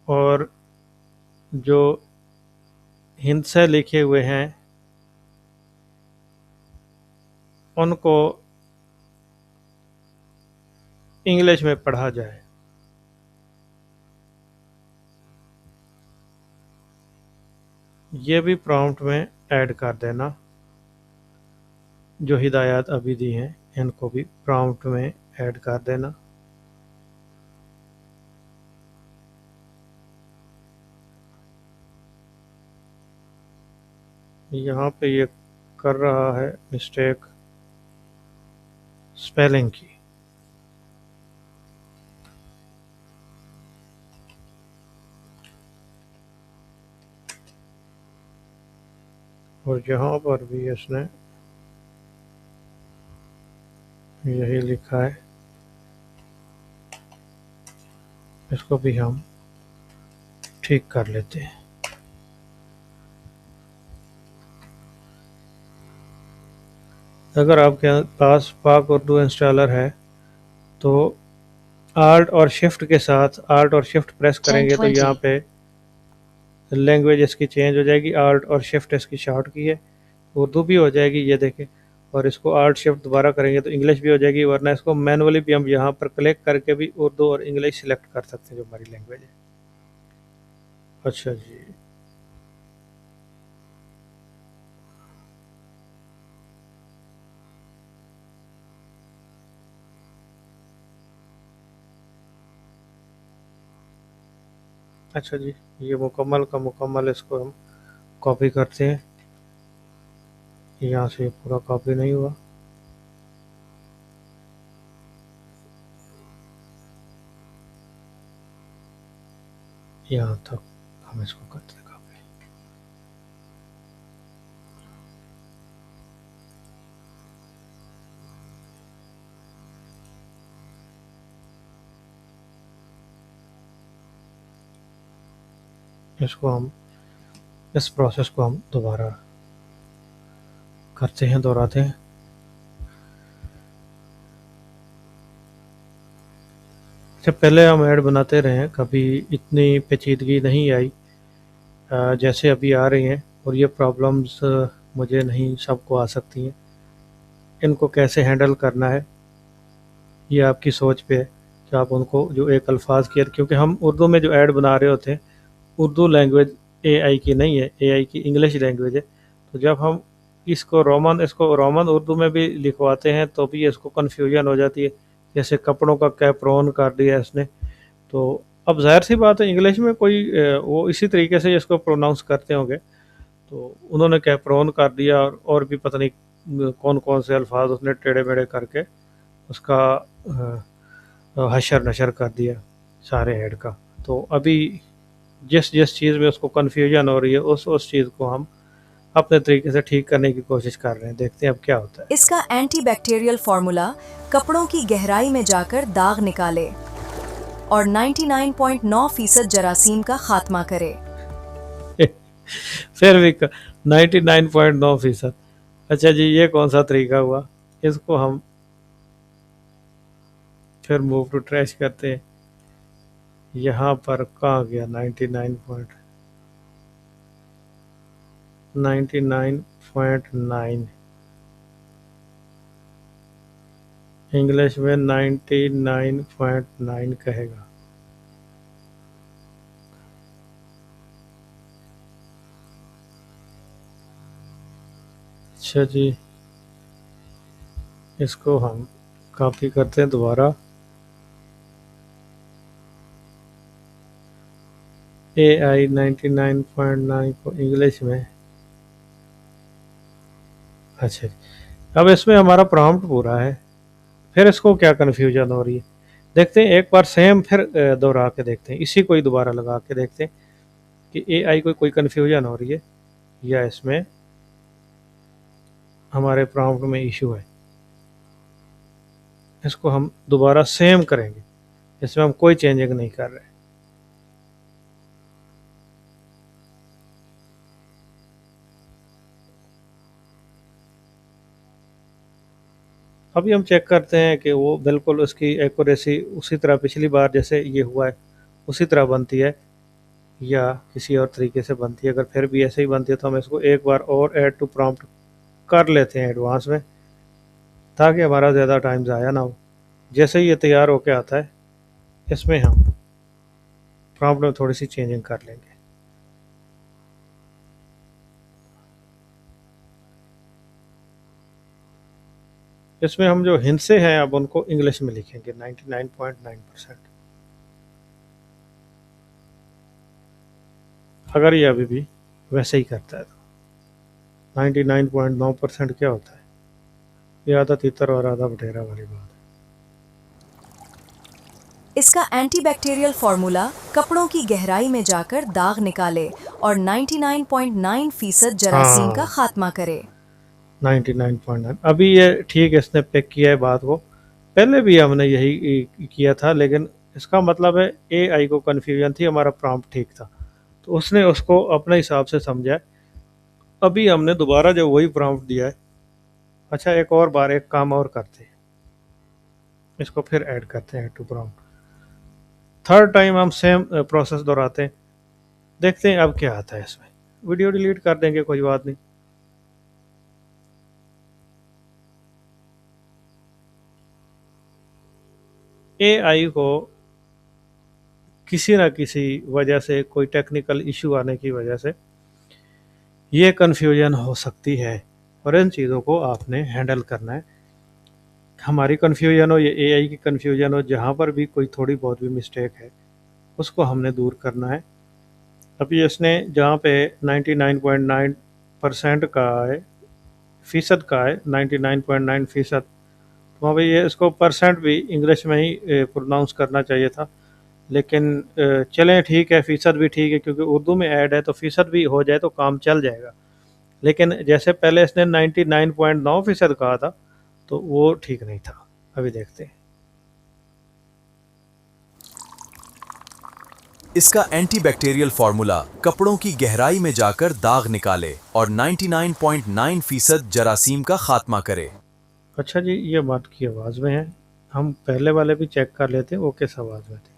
और जो हिंद से लिखे हुए हैं उनको इंग्लिश में पढ़ा जाए। ये भी प्रॉम्प्ट में ऐड कर देना। जो हिदायत अभी दी हैं इनको भी प्रॉम्प्ट में ऐड कर देना। यहाँ पे ये कर रहा है मिस्टेक स्पेलिंग की। और यहाँ पर भी इसने यही लिखा है, इसको भी हम ठीक कर लेते हैं। अगर आपके पास पाक उर्दू इंस्टॉलर है तो आल्ट और शिफ्ट के साथ आल्ट और शिफ्ट प्रेस करेंगे तो यहाँ 1020. पे लैंग्वेज इसकी चेंज हो जाएगी। आल्ट और शिफ्ट इसकी शॉर्ट की है, उर्दू भी हो जाएगी, ये देखें। और इसको आल्ट शिफ्ट दोबारा करेंगे तो इंग्लिश भी हो जाएगी, वरना इसको मैनुअली भी हम यहाँ पर क्लिक करके भी उर्दू और इंग्लिश सिलेक्ट कर सकते हैं जो हमारी लैंग्वेज है। अच्छा जी, अच्छा जी, ये मुकम्मल का मुकम्मल इसको हम कॉपी करते हैं। यहाँ से ये पूरा कॉपी नहीं हुआ, यहाँ तक हम इसको करते हैं कॉपी। इसको हम इस प्रोसेस को हम दोबारा करते हैं, दोहराते हैं। अच्छा, पहले हम ऐड बनाते रहे हैं, कभी इतनी पेचीदगी नहीं आई जैसे अभी आ रही हैं, और ये प्रॉब्लम्स मुझे नहीं सबको आ सकती हैं। इनको कैसे हैंडल करना है ये आपकी सोच पे है कि आप उनको जो एक अल्फाज की, क्योंकि हम उर्दू में जो ऐड बना रहे होते हैं, उर्दू लैंग्वेज एआई की नहीं है, एआई की इंग्लिश लैंग्वेज है। तो जब हम इसको रोमन उर्दू में भी लिखवाते हैं तो भी इसको कन्फ्यूजन हो जाती है। जैसे कपड़ों का कैपरोन कर दिया इसने, तो अब ज़ाहिर सी बात है इंग्लिश में कोई वो इसी तरीके से इसको प्रोनाउंस करते होंगे, तो उन्होंने कैपरोन कर दिया, और भी पता नहीं कौन कौन से अल्फाज उसने टेढ़े मेढ़े करके उसका हशर नशर कर दिया सारे हेड का। तो अभी जिस जिस चीज़ में उसको कन्फ्यूजन हो रही है उस चीज़ को हम अपने तरीके से ठीक करने की कोशिश कर रहे हैं। देखते हैं अब क्या होता है। इसका एंटीबैक्टीरियल फार्मूला कपड़ों की गहराई में जाकर दाग निकाले और 99.9% जरासीम का खात्मा करे। फिर भी 99.9%। अच्छा जी, ये कौन सा तरीका हुआ? इसको हम फिर मूव टू ट्रैश करते हैं। यहाँ पर कहाँ गया 99.9? इंग्लिश में 99.9 कहेगा। अच्छा जी, इसको हम कॉपी करते हैं दोबारा। AI 99.9 को इंग्लिश में। अच्छा जी, अब इसमें हमारा प्रॉम्प्ट पूरा है, फिर इसको क्या कन्फ्यूजन हो रही है देखते हैं। एक बार सेम फिर दोहरा के देखते हैं, इसी को ही दोबारा लगा के देखते हैं कि AI को कोई कन्फ्यूजन हो रही है या इसमें हमारे प्रॉम्प्ट में इशू है। इसको हम दोबारा सेम करेंगे, इसमें हम कोई चेंजिंग नहीं कर रहे। अभी हम चेक करते हैं कि वो बिल्कुल उसकी एक्यूरेसी उसी तरह पिछली बार जैसे ये हुआ है उसी तरह बनती है या किसी और तरीके से बनती है। अगर फिर भी ऐसे ही बनती है तो हम इसको एक बार और ऐड टू प्रॉम्प्ट कर लेते हैं एडवांस में, ताकि हमारा ज़्यादा टाइम ज़ाया ना हो। जैसे ही ये तैयार होके आता है इसमें हम प्रॉम्प्ट में थोड़ी सी चेंजिंग कर लेंगे। इसमें हम जो हिंसे हैं अब उनको इंग्लिश में लिखेंगे 99.9%। अगर ये अभी भी वैसे ही करता है तो 99.9% क्या होता है? ये आधा तीतर और आधा बटेरा वाली बात है। इसका एंटीबैक्टीरियल फार्मूला कपड़ों की गहराई में जाकर दाग निकाले और 99.9% जरासीम का खात्मा करे। 99.9 अभी ये ठीक इसने पिक किया है बात को। पहले भी हमने यही किया था, लेकिन इसका मतलब है AI को कन्फ्यूजन थी, हमारा प्रॉम्प्ट ठीक था तो उसने उसको अपने हिसाब से समझा है। अभी हमने दोबारा जब वही प्रॉम्प्ट दिया है अच्छा, एक और बार एक काम और करते हैं, इसको फिर ऐड करते हैं टू ब्राउन। थर्ड टाइम हम सेम प्रोसेस दोहराते हैं, देखते हैं अब क्या आता है इसमें। वीडियो डिलीट कर देंगे, कोई बात नहीं। एआई को किसी ना किसी वजह से, कोई टेक्निकल इशू आने की वजह से ये कन्फ्यूजन हो सकती है, और इन चीज़ों को आपने हैंडल करना है। हमारी कन्फ्यूजन हो, ये एआई की कन्फ्यूजन हो, जहाँ पर भी कोई थोड़ी बहुत भी मिस्टेक है उसको हमने दूर करना है। अभी इसने जहाँ पे 99.9% का है, फ़ीसद का है, 99.9%, तो वहाँ पे ये इसको परसेंट भी इंग्लिश में ही प्रोनाउंस करना चाहिए था। लेकिन चलें ठीक है, फ़ीसद भी ठीक है, क्योंकि उर्दू में ऐड है तो फ़ीसद भी हो जाए तो काम चल जाएगा। लेकिन जैसे पहले इसने 99.9% कहा था तो वो ठीक नहीं था। अभी देखते हैं। इसका एंटीबैक्टीरियल फार्मूला कपड़ों की गहराई में जाकर दाग निकाले और 99.9% जरासीम का खात्मा करे। अच्छा जी, ये बात की आवाज़ में है, हम पहले वाले भी चेक कर लेते हैं वो किस आवाज़ में थे।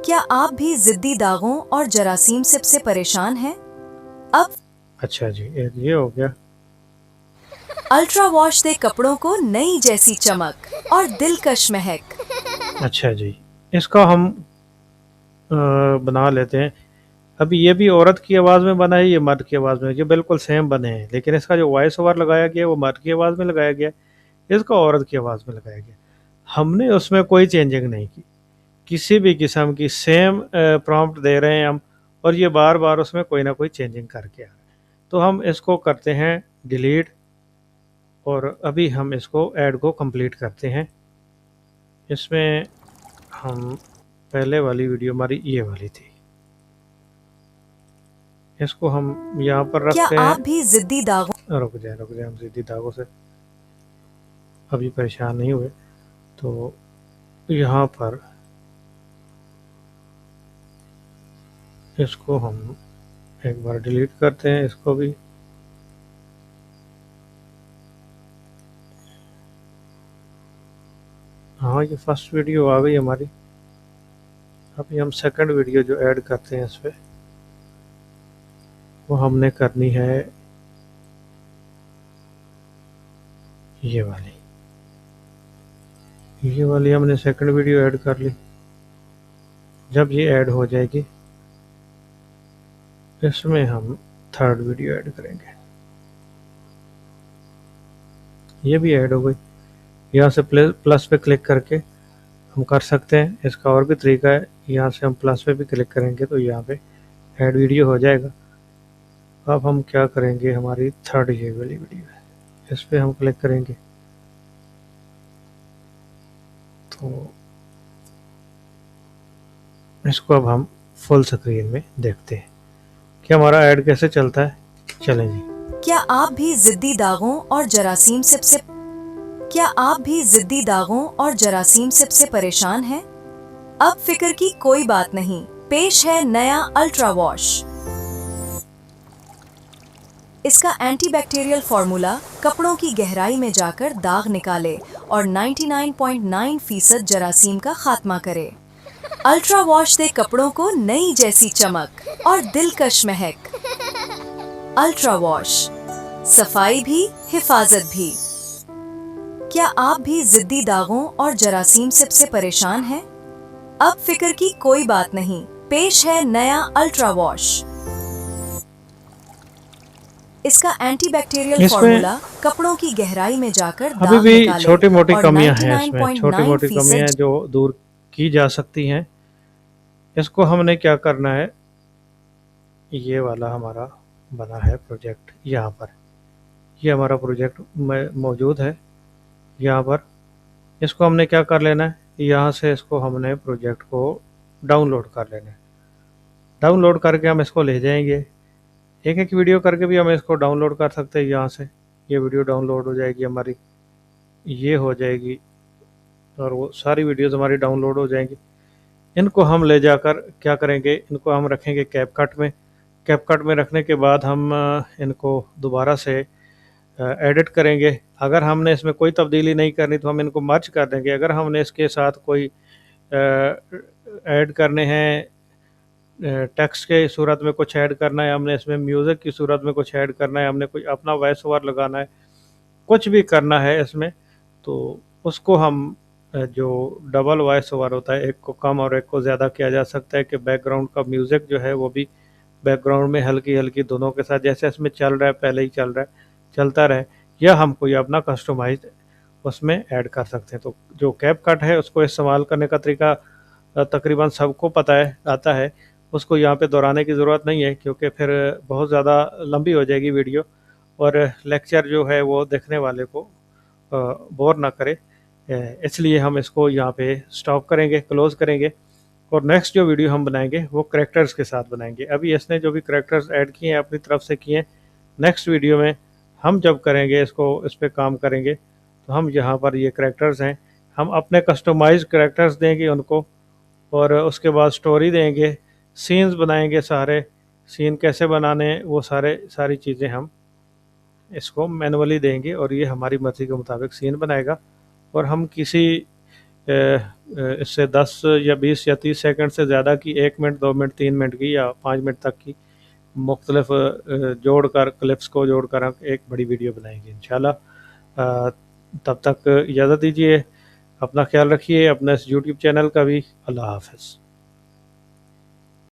क्या आप भी जिद्दी दागों और जरासीम से परेशान हैं? अब अच्छा जी, एक ये हो गया। अल्ट्रा वॉश दे कपड़ों को नई जैसी चमक और दिलकश महक। अच्छा जी, इसका हम बना लेते हैं। अभी ये भी औरत की आवाज़ में बना है, ये मर्द की आवाज़ में, ये बिल्कुल सेम बने हैं, लेकिन इसका जो वॉइस ओवर लगाया गया है वो मर्द की आवाज़ में लगाया गया है, इसका औरत की आवाज़ में लगाया गया। हमने उसमें कोई चेंजिंग नहीं की, किसी भी किस्म की, सेम प्रॉम्प्ट दे रहे हैं हम, और ये बार बार उसमें कोई ना कोई चेंजिंग करके आ रहा है। तो हम इसको करते हैं डिलीट, और अभी हम इसको ऐड को कंप्लीट करते हैं। इसमें हम पहले वाली वीडियो हमारी ये वाली थी, इसको हम यहाँ पर क्या रखते आप हैं। भी जिद्दी दागों रुक जाए, हम सीधी धागों से अभी परेशान नहीं हुए, तो यहाँ पर इसको हम एक बार डिलीट करते हैं, इसको भी। हाँ, ये फर्स्ट वीडियो आ गई हमारी। अभी हम सेकंड वीडियो जो ऐड करते हैं इस पर, वो हमने करनी है ये वाली। ये वाली हमने सेकंड वीडियो ऐड कर ली। जब ये ऐड हो जाएगी, इसमें हम थर्ड वीडियो ऐड करेंगे। ये भी ऐड हो गई। यहाँ से प्लस पे क्लिक करके हम कर सकते हैं। इसका और भी तरीका है, यहाँ से हम प्लस पे भी क्लिक करेंगे तो यहाँ पे ऐड वीडियो हो जाएगा। अब हम क्या करेंगे, हमारी थर्ड ये वाली वीडियो है, इस पर हम क्लिक करेंगे तो इसको अब हम फुल स्क्रीन में देखते हैं कि हमारा ऐड कैसे चलता है। चलें जी। क्या आप भी जिद्दी दागों और जरासीम से क्या आप भी जिद्दी दागों और जरासीम से परेशान हैं? अब फिक्र की कोई बात नहीं, पेश है नया अल्ट्रा वॉश। इसका एंटीबैक्टीरियल फार्मूला कपड़ों की गहराई में जाकर दाग निकाले और 99.9% जरासीम का खात्मा करे। अल्ट्रा वॉश दे कपड़ों को नई जैसी चमक और दिलकश महक। अल्ट्रा वॉश, सफाई भी हिफाजत भी। क्या आप भी जिद्दी दागों और जरासीम से परेशान हैं? अब फिक्र की कोई बात नहीं, पेश है नया अल्ट्रा वॉश। इसका एंटीबैक्टीरियल इसमें फार्मूला कपड़ों की गहराई में जाकर अभी दाग भी निकाले छोटी मोटी और कमियां हैं इसमें, छोटी मोटी 99.9% कमियां जो दूर की जा सकती हैं। इसको हमने क्या करना है, ये वाला हमारा बना है प्रोजेक्ट, यहाँ पर ये हमारा प्रोजेक्ट मौजूद है यहाँ पर। इसको हमने क्या कर लेना है, यहाँ से इसको हमने प्रोजेक्ट को डाउनलोड कर लेना है। डाउनलोड करके हम इसको ले जाएंगे, एक एक वीडियो करके भी हम इसको डाउनलोड कर सकते हैं। यहाँ से ये वीडियो डाउनलोड हो जाएगी हमारी, ये हो जाएगी, और वो सारी वीडियोस हमारी डाउनलोड हो जाएंगी। इनको हम ले जाकर क्या करेंगे, इनको हम रखेंगे कैपकट में। कैपकट में रखने के बाद हम इनको दोबारा से एडिट करेंगे। अगर हमने इसमें कोई तब्दीली नहीं करनी तो हम इनको मर्ज कर देंगे। अगर हमने इसके साथ कोई ऐड करने हैं, टेक्स्ट के सूरत में कुछ ऐड करना है, हमने इसमें म्यूज़िक की सूरत में कुछ ऐड करना है, हमने कोई अपना वॉइस ओवर लगाना है, कुछ भी करना है इसमें, तो उसको हम जो डबल वॉइस ओवर होता है, एक को कम और एक को ज़्यादा किया जा सकता है कि बैकग्राउंड का म्यूज़िक जो है वो भी बैकग्राउंड में हल्की हल्की दोनों के साथ जैसे इसमें चल रहा है पहले ही चल रहा है चलता रहे, या हम कोई अपना कस्टमाइज उसमें ऐड कर सकते हैं। तो जो कैपकट है उसको इस्तेमाल करने का तरीका तकरीबन सबको पता है, आता है, उसको यहाँ पे दोहराने की ज़रूरत नहीं है क्योंकि फिर बहुत ज़्यादा लंबी हो जाएगी वीडियो और लेक्चर जो है वो देखने वाले को बोर ना करे। इसलिए हम इसको यहाँ पे स्टॉप करेंगे, क्लोज़ करेंगे और नेक्स्ट जो वीडियो हम बनाएंगे वो करैक्टर्स के साथ बनाएंगे। अभी इसने जो भी करैक्टर्स ऐड किए हैं अपनी तरफ से किए हैं, नेक्स्ट वीडियो में हम जब करेंगे इसको, इस पर काम करेंगे, तो हम यहाँ पर ये करैक्टर्स हैं, हम अपने कस्टमाइज करैक्टर्स देंगे उनको और उसके बाद स्टोरी देंगे, सीन्स बनाएंगे, सारे सीन कैसे बनाने वो सारी चीज़ें हम इसको मैनुअली देंगे और ये हमारी मर्ज़ी के मुताबिक सीन बनाएगा। और हम किसी इससे 10 या 20 या 30 सेकंड से ज़्यादा की 1 मिनट 2 मिनट 3 मिनट की या 5 मिनट तक की मुख्तलिफ जोड़कर क्लिप्स को जोड़कर हम एक बड़ी वीडियो बनाएंगे इंशाल्लाह। तब तक इजाज़त दीजिए, अपना ख्याल रखिए, अपना इस यूट्यूब चैनल का भी। अल्लाह हाफ़िज़।